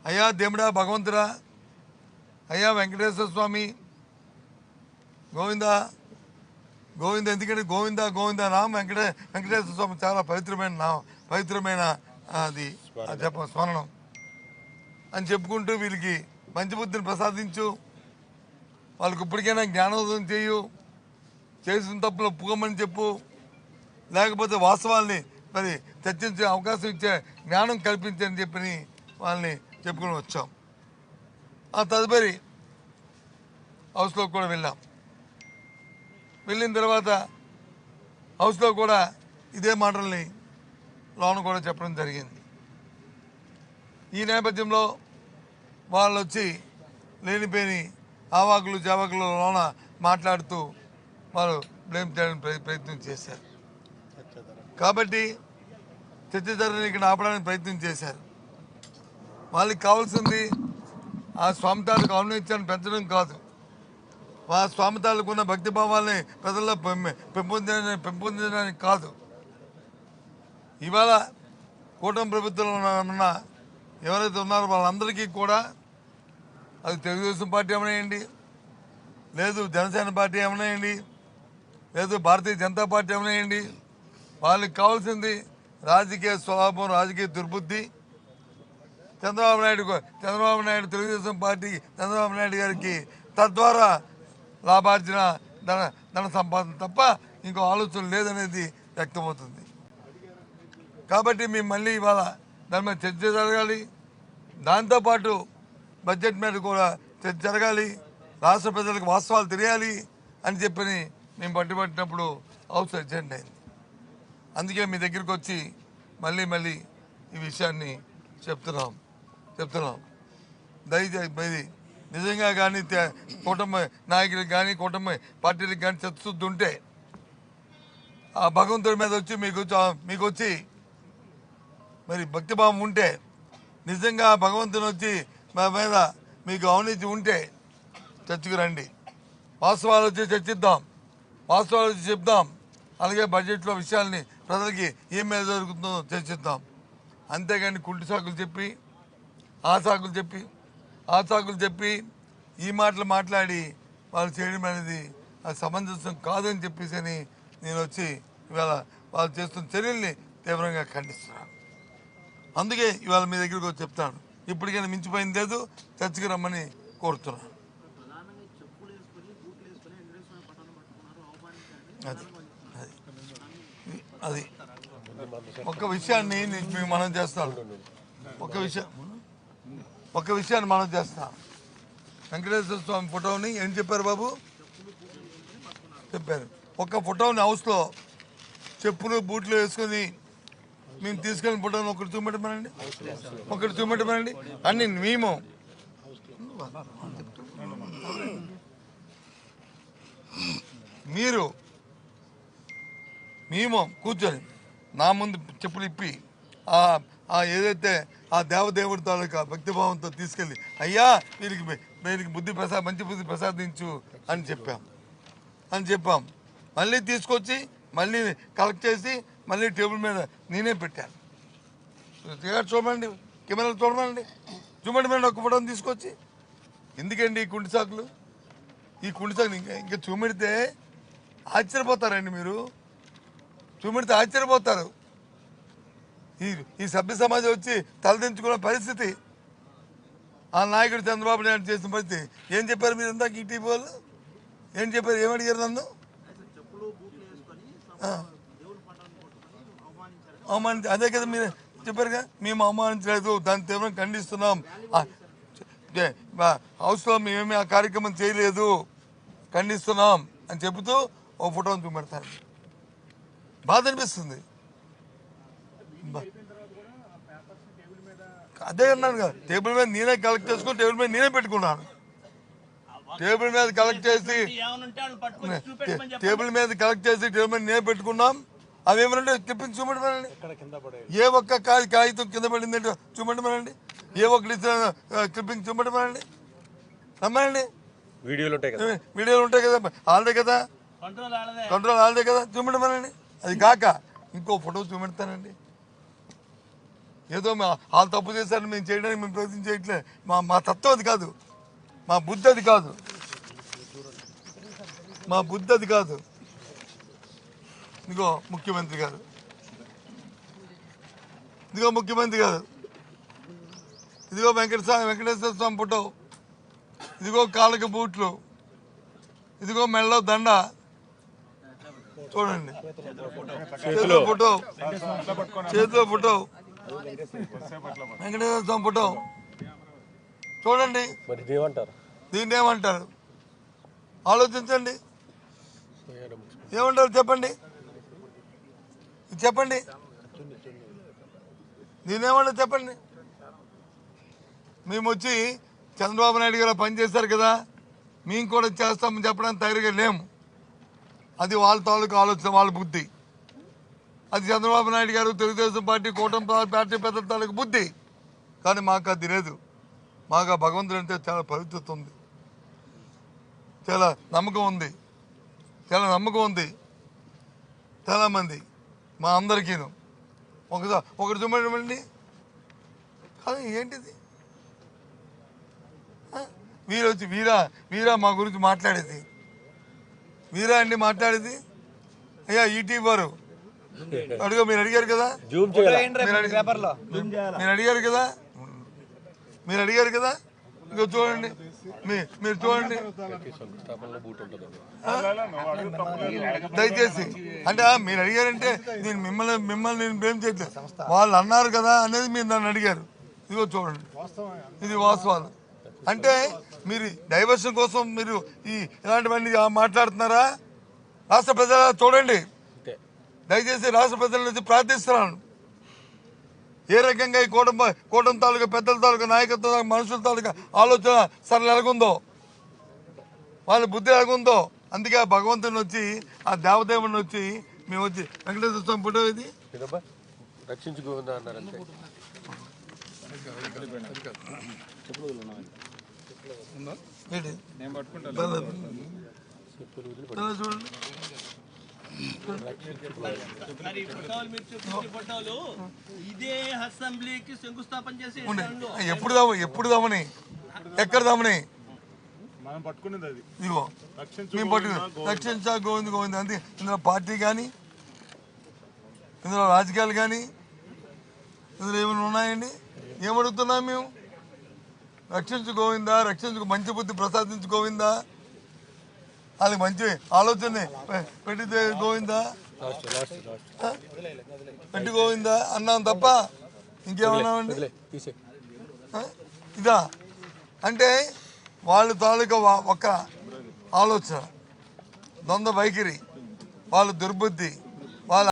అయ్యా దేవుడా భగవంతుడా, అయ్యా వెంకటేశ్వర స్వామి గోవింద గోవింద, ఎందుకంటే గోవింద గోవింద నామం వెంకటేశ్వర స్వామి చాలా పవిత్రమైన నామం, పవిత్రమైన అది చెప్ప స్మరణం అని చెప్పుకుంటూ వీళ్ళకి మంచి బుద్ధిని ప్రసాదించు, వాళ్ళకి ఇప్పటికైనా జ్ఞానోదయం చేయు, చేసిన తప్పులు ఒప్పుకోమని చెప్పు, లేకపోతే వాస్తవాల్ని మరి చర్చించే అవకాశం ఇచ్చే జ్ఞానం కల్పించని చెప్పని వాళ్ళని చెప్పుకొని వచ్చాం. ఆ తదుపరి హౌస్లో కూడా వెళ్ళాం. వెళ్ళిన తర్వాత హౌస్లో కూడా ఇదే మాటల్ని లోన కూడా చెప్పడం జరిగింది. ఈ నేపథ్యంలో వాళ్ళు వచ్చి లేనిపోని ఆవాకులు జావాకులు లోన మాట్లాడుతూ వాళ్ళు బ్లేమ్ చేయడానికి ప్రయత్నం చేశారు. కాబట్టి చర్చ ధరని ఇక్కడ ఆపడానికి ప్రయత్నం చేశారు. వాళ్ళకి కావాల్సింది ఆ స్వామితాలకు ఔన్నత్యాన్ని పెంచడం కాదు, ఆ స్వామితాలకు ఉన్న భక్తిభావాల్ని ప్రజల్లో పెంపొందించడానికి కాదు. ఇవాళ కూటమి ప్రభుత్వంలో ఉన్న ఎవరైతే ఉన్నారో వాళ్ళందరికీ కూడా, అది తెలుగుదేశం పార్టీ ఏమనేయండి, లేదు జనసేన పార్టీ ఏమనేయండి, లేదు భారతీయ జనతా పార్టీ ఏమనేయండి, వాళ్ళకి కావాల్సింది రాజకీయ స్వభావం, రాజకీయ దుర్బుద్ధి. చంద్రబాబు నాయుడు తెలుగుదేశం పార్టీకి, చంద్రబాబు నాయుడు గారికి తద్వారా లాభార్జన, ధన సంపాదన తప్ప ఇంకో ఆలోచన లేదనేది వ్యక్తమవుతుంది. కాబట్టి మేము మళ్ళీ ఇవాళ దాని మీద చర్చ జరగాలి, దాంతోపాటు బడ్జెట్ మీద కూడా చర్చ జరగాలి, రాష్ట్ర ప్రజలకు వాస్తవాలు తెలియాలి అని చెప్పని మేము పట్టుబట్టినప్పుడు హౌస్ అర్జెంట్ అయింది. అందుకే మీ దగ్గరికి వచ్చి మళ్ళీ ఈ విషయాన్ని చెప్తున్నాం. దయచేసి నిజంగా కానీ కూటమి నాయకులకు కానీ కూటమి పార్టీలకు కానీ చర్చిస్తుంటే ఉంటే ఆ భగవంతుడి మీద వచ్చి మీకు వచ్చి మరి భక్తిభావం ఉంటే, నిజంగా భగవంతుని వచ్చి మా మీద మీకు అవినీతి ఉంటే చర్చకు రండి, వాస్తవాలు వచ్చి చర్చిద్దాం, వాస్తవాలు వచ్చి చెప్దాం. అలాగే బడ్జెట్లో విషయాల్ని ప్రజలకి ఏం మీద జరుగుతుందో చర్చిద్దాం. అంతేగాని కుంటి సాకులు చెప్పి ఆ సాకులు చెప్పి ఈ మాటలు మాట్లాడి వాళ్ళు చేయడం అనేది అది సమంజసం కాదని చెప్పేసి అని నేను వచ్చి ఇవాళ వాళ్ళు చేస్తున్న చర్యల్ని తీవ్రంగా ఖండిస్తున్నాను. అందుకే ఇవాళ మీ దగ్గరికి వచ్చి చెప్తాను, ఇప్పటికైనా మించిపోయింది లేదు, చర్చకి రమ్మని కోరుతున్నాను. అది ఒక విషయాన్ని మీకు మనం చేస్తాను, ఒక విషయాన్ని మనం చేస్తాం. వెంకటేశ్వర స్వామి ఫోటోని ఏం చెప్పారు బాబు, చెప్పారు ఒక ఫోటోని హౌస్లో చెప్పులు బూట్లు వేసుకొని మేము తీసుకెళ్ళిన ఫోటోని ఒకటి చూపెట్టమనండి, అన్ని మేము కూర్చొని నా ముందు చెప్పులు ఇప్పి ఏదైతే ఆ దేవదేవుడి తాలూకా భక్తిభావంతో తీసుకెళ్ళి అయ్యా వీరికి మంచి బుద్ధి ప్రసాదించు అని చెప్పాం. మళ్ళీ తీసుకొచ్చి మళ్ళీ కలెక్ట్ చేసి మళ్ళీ టేబుల్ మీద నేనే పెట్టాను. చూడండి, కెమెరాలు చూడమండి ఒక్క ఫోటోని తీసుకొచ్చి. ఎందుకండి ఈ కుంటి సాకులు ఇంకా చూపెడితే ఆశ్చర్యపోతారండి మీరు, చూపెడితే ఆశ్చర్యపోతారు. ఈ సభ్య సమాజం వచ్చి తలదించుకున్న పరిస్థితి ఆ నాయకుడు చంద్రబాబు నాయుడు చేసిన పరిస్థితి. ఏం చెప్పారు మీరు ఇందాక ఈ టీవీ వాళ్ళు ఏం చెప్పారు, ఏమడిగారు నన్ను? అవమానించి అదే కదా మీరు చెప్పారుగా, మేము అవమానించలేదు, దాన్ని తీవ్రంగా ఖండిస్తున్నాం, హౌస్లో మేమేమి ఆ కార్యక్రమం చేయలేదు, ఖండిస్తున్నాం అని చెబుతూ ఓ ఫోటోని చూపెడతారు. బాధ అనిపిస్తుంది. అదే అన్నాను కదా, టేబుల్ మీద నేనే కలెక్ట్ చేసుకుని టేబుల్ మీద నేనే పెట్టుకున్నాను. టేబుల్ మీద కలెక్ట్ చేసి టేబుల్ మీద నేనే పెట్టుకున్నాం. అవేమనంటే క్లిప్పింగ్ చూపెట్టమనండి, ఏ ఒక్క కాగితం కింద పడిందంటే చూపెట్టమనండి, ఏ ఒక్కటి క్లిప్పింగ్ చూపెట్టమనండి, రమ్మనండి. వీడియోలు ఉంటాయి కదా, వాళ్ళదే కదా కంట్రోల్, వాళ్ళదే కదా, చూపెట్టమనండి. అది కాక ఇంకో ఫోటో చూపెడతానండి. ఏదో వాళ్ళు తప్పు చేశారని మేము చేయడానికి మేము ప్రయత్నం చేయట్లే. మా తత్వం అది కాదు, మా బుద్ధి అది కాదు, మా బుద్ధి అది కాదు. ఇదిగో ముఖ్యమంత్రి గారు, ఇదిగో ముఖ్యమంత్రి గారు, ఇదిగో వెంకటేశ్వర స్వామి ఫోటో, ఇదిగో కాళ్ళకి బూట్లు, ఇదిగో మెడలో దండ, చూడండి చేతిలో ఫోటో, చేతిలో ఫోటో, వెంకటేశ్వర స్వామి ఫోటో చూడండి. దీన్ని ఏమంటారు ఆలోచించండి, ఏమంటారు చెప్పండి, చెప్పండి, దీన్ని ఏమంటారు చెప్పండి. మేము వచ్చి చంద్రబాబు నాయుడు గారు పనిచేశారు కదా, మేము కూడా చేస్తామని చెప్పడానికి తయారుగా లేము. అది వాళ్ళ తాలూకు ఆలోచన, వాళ్ళ బుద్ధి. అది చంద్రబాబు నాయుడు గారు, తెలుగుదేశం పార్టీ, కూటమి పార్టీ పెద్దల తాలూకు బుద్ధి. కానీ మాకు అది లేదు. మాకు ఆ భగవంతుడు అంటే చాలా పవిత్రత ఉంది, చాలా నమ్మకం ఉంది, చాలా నమ్మకం ఉంది చాలామంది మా అందరికీను. ఒకటి చూడండి, కానీ ఏంటిది వీరు వచ్చి వీరా మా గురించి మాట్లాడేది, వీరా అండి మాట్లాడేది. అయ్యా ఈటీవీ వారు మీరు అడిగారు కదా, మీరు అడిగారు కదా, ఇంకా చూడండి, మీరు చూడండి దయచేసి. అంటే మీరు అడిగారంటే నేను మిమ్మల్ని నేను బ్లేమ్ చేయట్లేదు, వాళ్ళు అన్నారు కదా అనేది మీరు నన్ను అడిగారు. ఇదిగో చూడండి, ఇది వాస్తవాలు. అంటే మీరు డైవర్షన్ కోసం మీరు ఇలాంటివన్నీ మాట్లాడుతున్నారా? రాష్ట్ర ప్రజల చూడండి, దయచేసి రాష్ట్ర ప్రజల నుంచి ప్రార్థిస్తున్నాను. ఏ రకంగా ఈ కూటమి తాలూకా పెద్దల తాలూకా నాయకత్వం, మనుషుల తాలూకా ఆలోచన సరళ ఎలాగుందో, వాళ్ళ బుద్ధి ఎలాగుందో. అందుకే ఆ భగవంతుని వచ్చి, ఆ దేవదేవుని వచ్చి మేము వచ్చి వెంకటేశ్వర స్వామి ఫోటో ఇది రక్షించుకోదా అన్నారంటే చూడండి. ఎప్పుడు దామని ఎక్కడ దామని ఇదిగో మేము పట్టుకుని రక్షించా గోవింద్ గోవింద్ అంతే. ఇందులో పార్టీ కానీ, ఇందులో రాజకీయాలు కానీ, ఇందులో ఏమైనా ఉన్నాయండి? ఏమడుగుతున్నాం మేము? రక్షించు గోవిందా, రక్షించుకు మంచి బుద్ధి ప్రసాదించు గోవిందా, వాళ్ళకి మంచి ఆలోచన పెట్టితే గోవిందా, పెట్టి గోవిందా అన్నాం తప్ప ఇంకేమన్నామండి? ఇదా అంటే వాళ్ళ తాలూకా ఒక ఆలోచన, ద్వంద్వ వైఖరి, వాళ్ళ దుర్బుద్ధి,